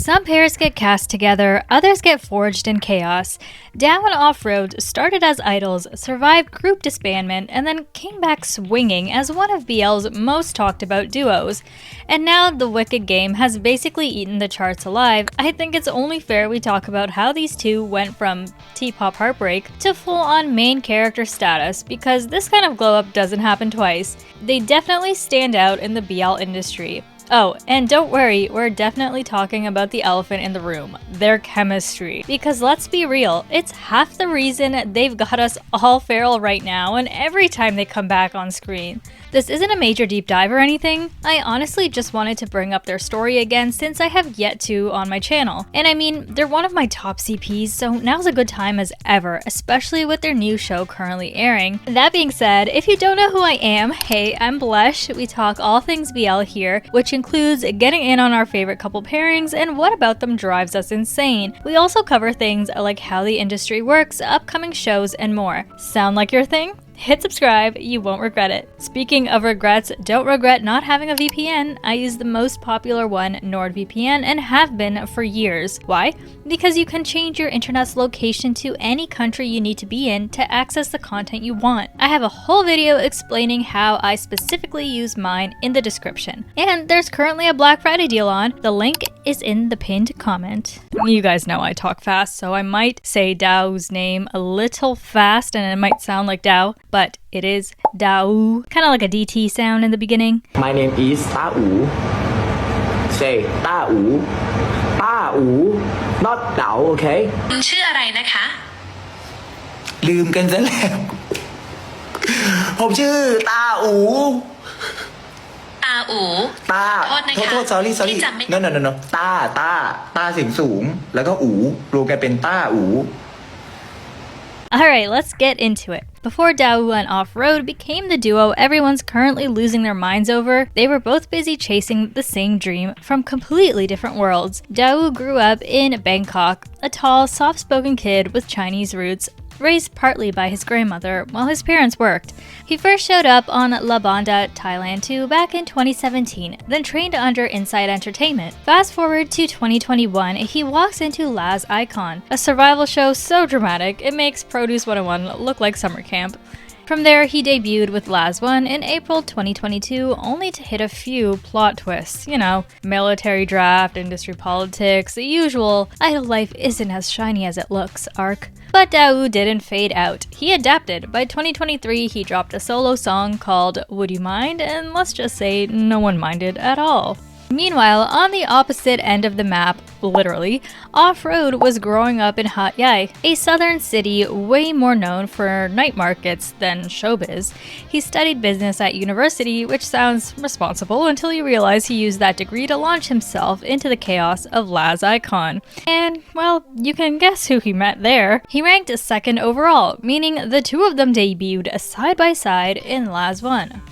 Some pairs get cast together, others get forged in chaos. Dao and Off-Road started as idols, survived group disbandment, and then came back swinging as one of BL's most talked about duos. And now the Wicked game has basically eaten the charts alive. I think it's only fair we talk about how these two went from T-pop heartbreak to full-on main character status, because this kind of glow-up doesn't happen twice. They definitely stand out in the BL industry. Oh, and don't worry, we're definitely talking about the elephant in the room, their chemistry. Because let's be real, it's half the reason they've got us all feral right now and every time they come back on screen. This isn't a major deep dive or anything, I honestly just wanted to bring up their story again since I have yet to on my channel. And I mean, they're one of my top CPs, so now's a good time as ever, especially with their new show currently airing. That being said, if you don't know who I am, hey, I'm Blush. We talk all things BL here, which includes getting in on our favorite couple pairings and what about them drives us insane. We also cover things like how the industry works, upcoming shows, and more. Sound like your thing? Hit subscribe, you won't regret it. Speaking of regrets, don't regret not having a VPN. I use the most popular one, NordVPN, and have been for years. Why? Because you can change your internet's location to any country you need to be in to access the content you want. I have a whole video explaining how I specifically use mine in the description. And there's currently a Black Friday deal on. The link is in the pinned comment. You guys know I talk fast, so I might say Dao's name a little fast and it might sound like Dao, but it is Dao, kind of like a DT sound in the beginning. My name is DaouU. Say DaouU. DaouU, not Dao, okay? คุณชื่ออะไรนะคะ ลืมกันซะแล้ว ผมชื่อDaouU ตาอูตา โทษนะคะ โทษ sorry ที่จำไม่ no ตาเสียงสูงแล้วก็อูรวมกันเป็นDaouU. Alright, let's get into it. Before Dao and Off-Road became the duo everyone's currently losing their minds over, they were both busy chasing the same dream from completely different worlds. Dao grew up in Bangkok, a tall, soft-spoken kid with Chinese roots, raised partly by his grandmother while his parents worked. He first showed up on La Banda, Thailand 2 back in 2017, then trained under Inside Entertainment. Fast forward to 2021, he walks into Laz Icon, a survival show so dramatic it makes Produce 101 look like summer camp. From there, he debuted with Laz 1 in April 2022, only to hit a few plot twists. You know, military draft, industry politics, the usual idol life isn't as shiny as it looks arc. But Dao didn't fade out. He adapted. By 2023, he dropped a solo song called Would You Mind? And let's just say no one minded at all. Meanwhile, on the opposite end of the map, literally, Off-Road was growing up in Hat Yai, a southern city way more known for night markets than showbiz. He studied business at university, which sounds responsible until you realize he used that degree to launch himself into the chaos of Laz Icon. And, well, you can guess who he met there. He ranked second overall, meaning the two of them debuted side by side in Laz 1.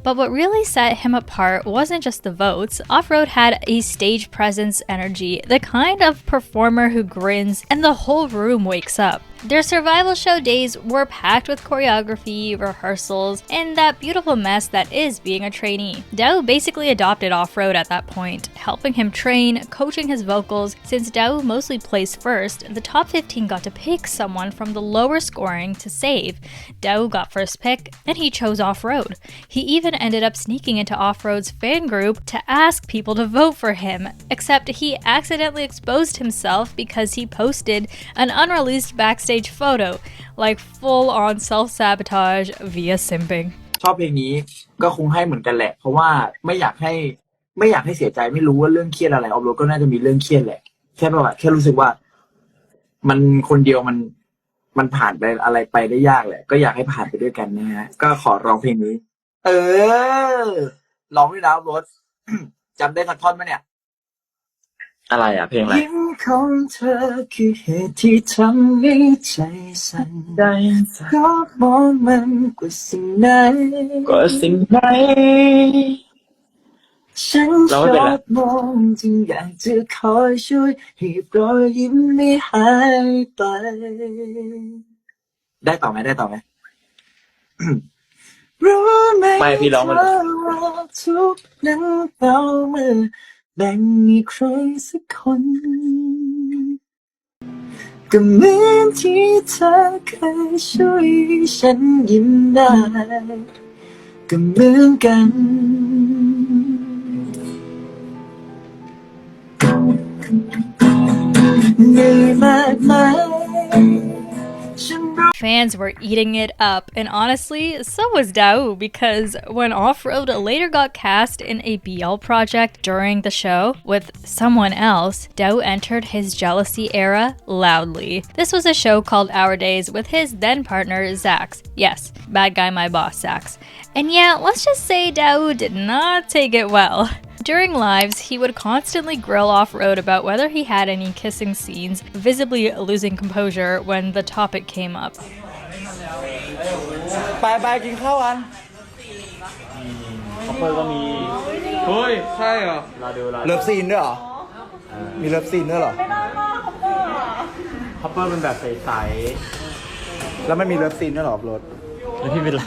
But what really set him apart wasn't just the votes. Off-Road had a stage presence energy, the kind of performer who grins and the whole room wakes up. Their survival show days were packed with choreography, rehearsals, and that beautiful mess that is being a trainee. Dao basically adopted Off-Road at that point, helping him train, coaching his vocals. Since Dao mostly placed first, the top 15 got to pick someone from the lower scoring to save. Dao got first pick, and he chose Off-Road. He even ended up sneaking into Off-Road's fan group to ask people to vote for him, except he accidentally exposed himself because he posted an unreleased backstage photo, like full-on self-sabotage via simping. ชอบเพลงนี้ก็คงให้เหมือนกันแหละเพราะว่าไม่อยากให้เสียใจไม่รู้ว่าเรื่องเครียดอะไรออฟโรดก็น่าจะมีเรื่องเครียดแหละแค่แบบว่าแค่รู้สึกว่ามันคนเดียวมันผ่านไปอะไรไปได้ยากแหละก็อยากให้ผ่านไปด้วยกันนะฮะก็ขอร้องเพลงนี้ร้องด้วยนะออฟโรด จำได้สักท่อนไหมเนี่ยอะไรอ่ะเพลงอะไรยิ้มของเธอคือเหตุที่ทำให้ใจสั่นได้ก็มองมันกว่าสิ่งไหนฉันชอบมองจึงอยากจะคอยช่วยให้รอยยิ้มไม่หายไปได้ต่อไหมรู้ไหมไม่พี่ร้องมันทุกนั้นเบามือ แบ่งให้ใครสักคนก็เหมือนที่เธอเคยช่วยฉันยิ้มได้ก็เหมือนกันเหนื่อยมากมาย Fans were eating it up, and honestly, so was Daou, because when Off-Road later got cast in a BL project during the show with someone else, Daou entered his jealousy era loudly. This was a show called Our Days with his then partner Zax. Yes, bad guy my boss Zax. And yeah, let's just say Daou did not take it well. During lives, he would constantly grill Off-Road about whether he had any kissing scenes, visibly losing composure when the topic came up. ไปกินข้าวกันคัพเปอร์ก็มีเฮ้ยใช่เหรอเลิฟซีนด้วยเหรอมีเลิฟซีนด้วยเหรอคัพเปอร์เป็นแบบใสๆแล้วไม่มีเลิฟซีนด้วยเหรอรถแล้วพี่เป็นไร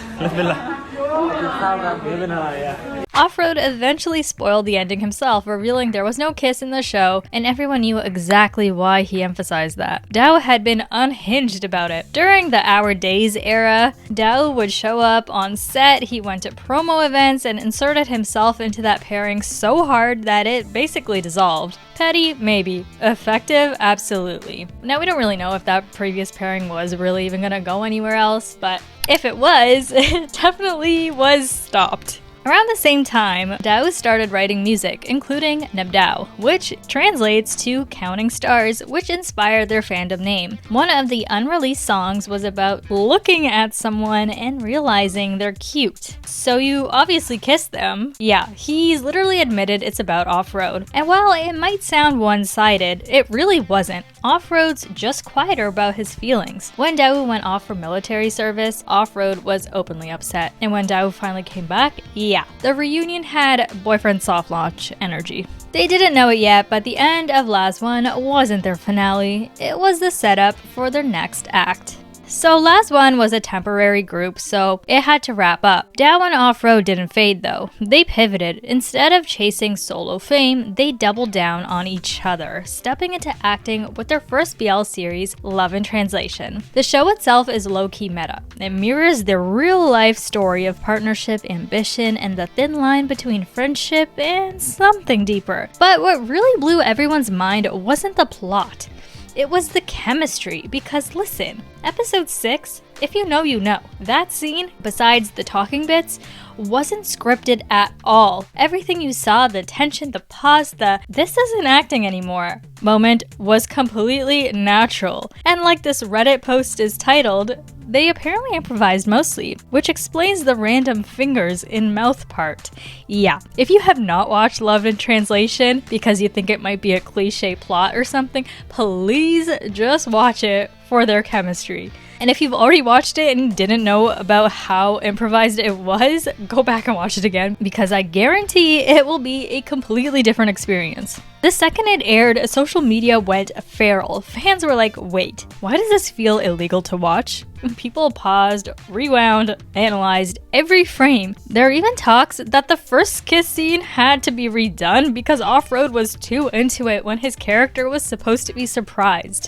กินข้าวกันพี่เป็นอะไรอ่ะOff-Road eventually spoiled the ending himself, revealing there was no kiss in the show, and everyone knew exactly why he emphasized that. Daou had been unhinged about it. During the Our Days era, Daou would show up on set, he went to promo events, and inserted himself into that pairing so hard that it basically dissolved. Petty? Maybe. Effective? Absolutely. Now, we don't really know if that previous pairing was really even gonna go anywhere else, but if it was, it definitely was stopped. Around the same time, Daou started writing music, including Nebdao, which translates to Counting Stars, which inspired their fandom name. One of the unreleased songs was about looking at someone and realizing they're cute. So you obviously kissed them. Yeah, he's literally admitted it's about Off-Road. And while it might sound one-sided, it really wasn't. Off-Road's just quieter about his feelings. When Daou went off for military service, Off-Road was openly upset. And when Daou finally came back, yeah, the reunion had boyfriend soft launch energy. They didn't know it yet, but the end of Last One wasn't their finale. It was the setup for their next act. So Last One was a temporary group, so it had to wrap up. Daou and Off-Road didn't fade though. They pivoted. Instead of chasing solo fame, they doubled down on each other, stepping into acting with their first BL series, Love in Translation. The show itself is low-key meta. It mirrors their real-life story of partnership, ambition, and the thin line between friendship and something deeper. But what really blew everyone's mind wasn't the plot. It was the chemistry, because listen, episode 6, if you know, you know. That scene, besides the talking bits, wasn't scripted at all. Everything you saw, the tension, the pause, the "this isn't acting anymore" moment was completely natural. And like this Reddit post is titled, they apparently improvised mostly, which explains the random fingers in mouth part. Yeah, if you have not watched Love in Translation because you think it might be a cliche plot or something, please just watch it for their chemistry. And if you've already watched it and didn't know about how improvised it was, go back and watch it again, because I guarantee it will be a completely different experience. The second it aired, social media went feral. Fans were like, wait, why does this feel illegal to watch? People paused, rewound, analyzed every frame. There are even talks that the first kiss scene had to be redone because Off-Road was too into it when his character was supposed to be surprised.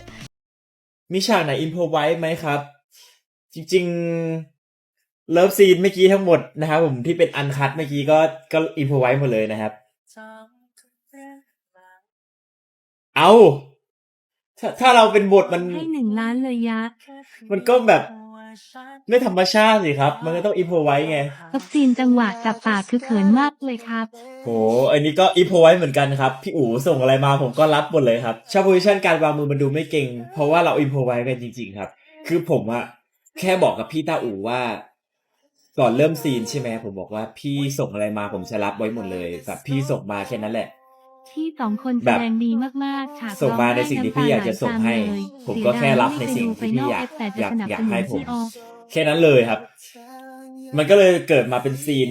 มีฉากไหนอินโพรไวส์ไหมครับจริงๆเลิฟซีนเมื่อกี้ทั้งหมดนะครับผมที่เป็นอันคัทเมื่อกี้ก็อินโพรไวส์หมดเลยนะครับเอาถ้าเราเป็นบทมันให้1 ล้านเลยยะมันก็แบบไม่ธรรมชาติสิครับมันก็ต้องอินโพรไวส์ไงเลิฟซีนจังหวะกับปากคือเขินมากเลยครับโหอันนี้ก็อินโพรไวส์เหมือนกันครับพี่อู๋ส่งอะไรมาผมก็รับหมดเลยครับชอบโพซิชั่นการวางมือมันดูไม่เก่งเพราะว่าเราอินโพรไวส์กันจริงๆครับคือผมอะแค่บอกกับพี่ต้าอู๋ว่าก่อนเริ่มซีนใช่ไหมผมบอกว่าพี่ส่งอะไรมาผมจะรับไว้หมดเลยแบบพี่ส่งมาแค่นั้นแหละที่2 คนแสดงดีมากๆฉากส่งมาในสิ่งที่พี่อยากจะส่งให้ผมก็แค่รับในสิ่งที่พี่อยากให้ผมแค่นั้นเลยครับมันก็เลยเกิดมาเป็นซีน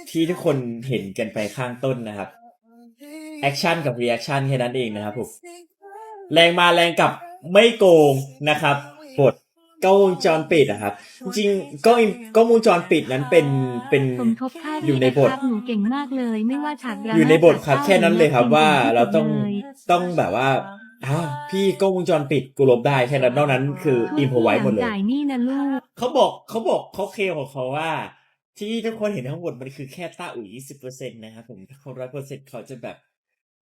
ที่ทุกคนเห็นกันไปข้างต้นนะครับแอคชั่นกับรีแอคชั่นแค่นั้นเองนะครับผมแรงมาแรงกลับไม่โกงนะครับบท กล้องวงจรปิดอะครับจริงๆกล้องวงจรปิดนั้นเป็นอยู่ในบทหนูเก่งมากเลยไม่ว่าฉากดราม่าอยู่ในบทครับแค่นั้นเลยครับว่าเราต้องแบบว่าพี่กล้องวงจรปิดกูลบได้แค่นั้นนอกนั้นคืออิมพอไว้หมดเลยนี่นะลูกเขาบอกเขาเคลมของเขาว่าที่ทุกคนเห็นทั้งหมดมันคือแค่ต้าอุ๋ย 20% นะครับผมถ้าเขา 100% เขาจะแบบ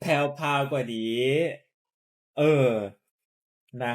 แผ่วพาวกว่านี้นะ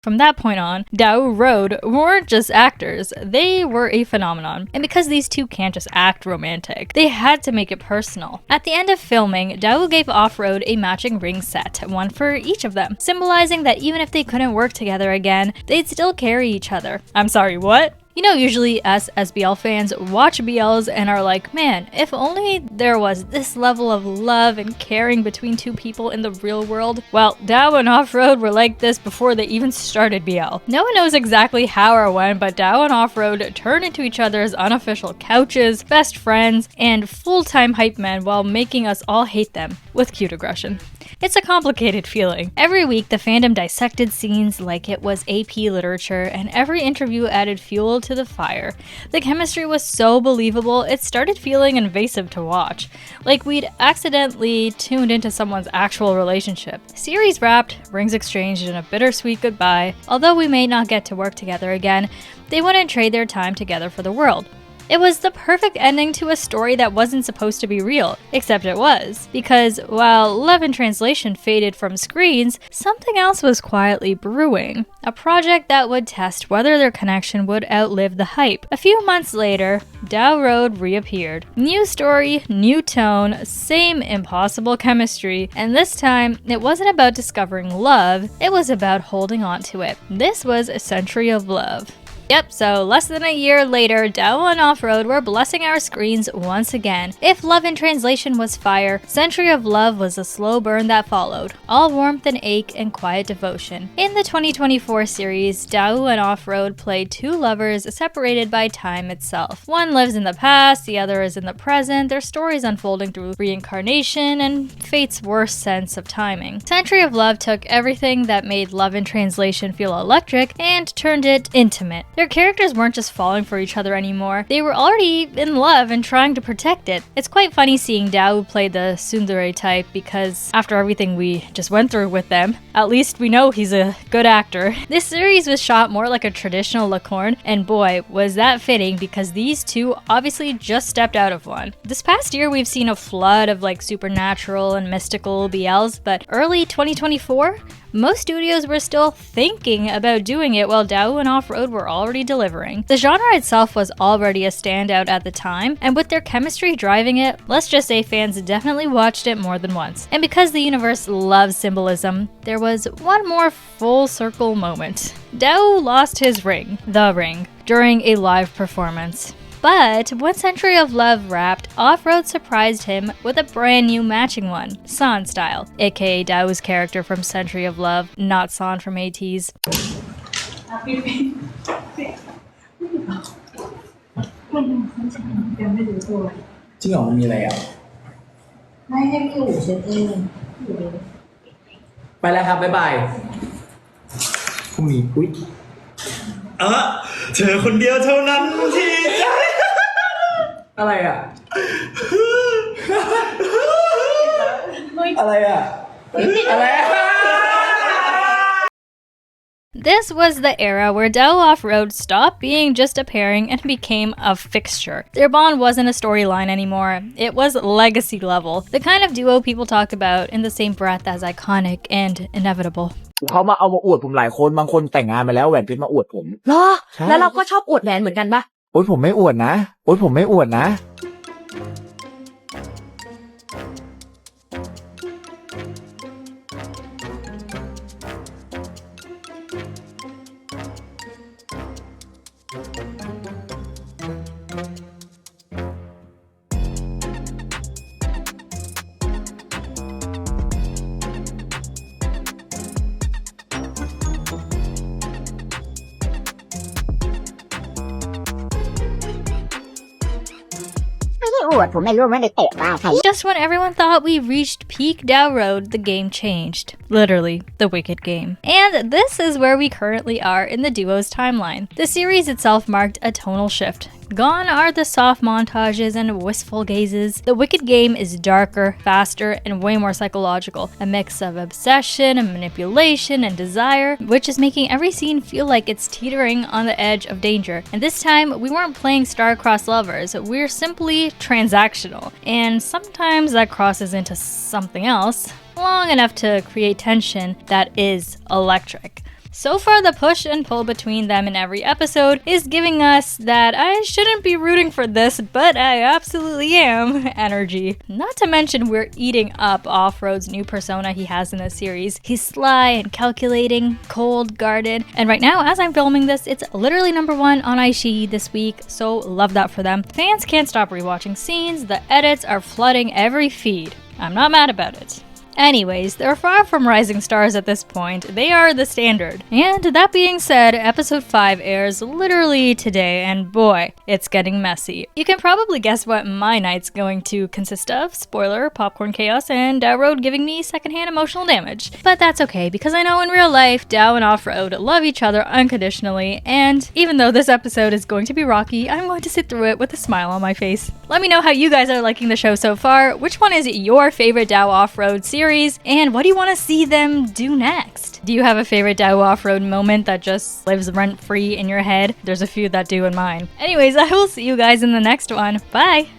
From that point on, DaouRoad weren't just actors, they were a phenomenon. And because these two can't just act romantic, they had to make it personal. At the end of filming, Daou gave Offroad a matching ring set, one for each of them, symbolizing that even if they couldn't work together again, they'd still carry each other. I'm sorry, what? You know, usually us as BL fans watch BLs and are like, man, if only there was this level of love and caring between two people in the real world. Well, Daou and Offroad were like this before they even started BL. No one knows exactly how or when, but Daou and Offroad turned into each other's unofficial couches, best friends, and full-time hype men while making us all hate them with cute aggression. It's a complicated feeling. Every week, the fandom dissected scenes like it was AP literature, and every interview added fuel to the fire. The chemistry was so believable, it started feeling invasive to watch, like we'd accidentally tuned into someone's actual relationship. Series wrapped, rings exchanged, and a bittersweet goodbye. Although we may not get to work together again, they wouldn't trade their time together for the world. It was the perfect ending to a story that wasn't supposed to be real, except it was. Because while Love in Translation faded from screens, something else was quietly brewing. A project that would test whether their connection would outlive the hype. A few months later, DaouRoad reappeared. New story, new tone, same impossible chemistry, and this time, it wasn't about discovering love, it was about holding on to it. This was a century of love. Yep, so less than a year later, Daou and Offroad were blessing our screens once again. If Love in Translation was fire, Century of Love was a slow burn that followed, all warmth and ache and quiet devotion. In the 2024 series, Daou and Offroad play two lovers separated by time itself. One lives in the past, the other is in the present, their stories unfolding through reincarnation and fate's worst sense of timing. Century of Love took everything that made Love in Translation feel electric and turned it intimate. Their characters weren't just falling for each other anymore, they were already in love and trying to protect it. It's quite funny seeing Daou play the tsundere type because after everything we just went through with them, at least we know he's a good actor. This series was shot more like a traditional Lacorn, and boy, was that fitting because these two obviously just stepped out of one. This past year we've seen a flood of like supernatural and mystical BLs, but early 2024? Most studios were still thinking about doing it while Daou and Offroad were already delivering. The genre itself was already a standout at the time, and with their chemistry driving it, let's just say fans definitely watched it more than once. And because the universe loves symbolism, there was one more full circle moment. Daou lost his ring, the ring, during a live performance. But when Century of Love wrapped, Offroad surprised him with a brand new matching one, San style, aka Daou's character from Century of Love, not San from ATEEZ. จริงเหรอมันมีอะไรอ่ะไม่ให้พี่อู๋เช็ดเองไปแล้วครับบ๊ายบายพรุ่งนี้อุ๊ยเธอคนเดียวเท่านั้นที่ใจอะไรอ่ะอะไรอ่ะอะไรอ่ะ This was the era where DaouOffroad stopped being just a pairing and became a fixture. Their bond wasn't a storyline anymore, it was legacy level, the kind of duo people talked about in the same breath as iconic and inevitable. เขามาเอามาอวดผมหลายคนบางคนแต่งงานมาแล้วแหวนเพชรมาอวดผมเหรอแล้วเราก็ชอบอวดแหวนเหมือนกันปะโอ๊ยผมไม่อวดนะโอ๊ยผมไม่อวดนะ วดผมไม่รู้ไม่ได้เตะตาใคร Just when everyone thought we reached peak DaouRoad, the game changed. Literally, the wicked game. And this is where we currently are in the duo's timeline. The series itself marked a tonal shift. Gone are the soft montages and wistful gazes. The wicked game is darker, faster, and way more psychological. A mix of obsession and manipulation and desire, which is making every scene feel like it's teetering on the edge of danger. And this time, we weren't playing star-crossed lovers, we're simply transactional. And sometimes that crosses into something else, long enough to create tension that is electric. So far, the push and pull between them in every episode is giving us that I shouldn't be rooting for this, but I absolutely am energy. Not to mention we're eating up Offroad's new persona he has in this series. He's sly and calculating, cold-guarded, and right now, as I'm filming this, it's literally #1 on iQIYI this week, so love that for them. Fans can't stop rewatching scenes, the edits are flooding every feed. I'm not mad about it. Anyways, they're far from rising stars at this point, they are the standard. And that being said, episode 5 airs literally today, and boy, it's getting messy. You can probably guess what my night's going to consist of. Spoiler, popcorn chaos, and DaouRoad giving me secondhand emotional damage. But that's okay, because I know in real life, Dao and Offroad love each other unconditionally, and even though this episode is going to be rocky, I'm going to sit through it with a smile on my face. Let me know how you guys are liking the show so far. Which one is your favorite DaouOffroad series? And what do you want to see them do next? Do you have a favorite DaouOffroad moment that just lives rent-free in your head? There's a few that do in mine. Anyways, I will see you guys in the next one. Bye!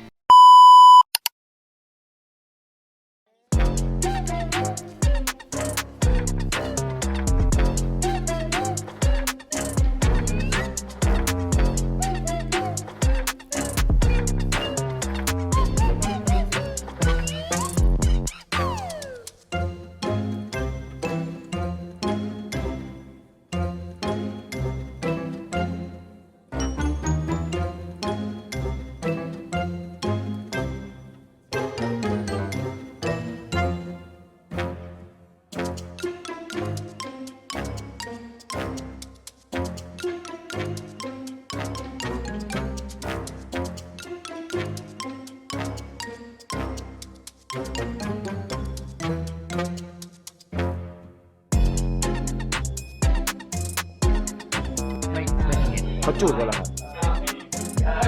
เขาจูบกันเหรอครับ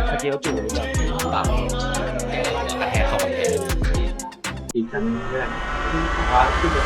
เมื่อกี้เขาจูบหรือเปล่าเปล่าแต่แค่เขาแบบอีกครั้งเพื่อนพาขึ้นเลย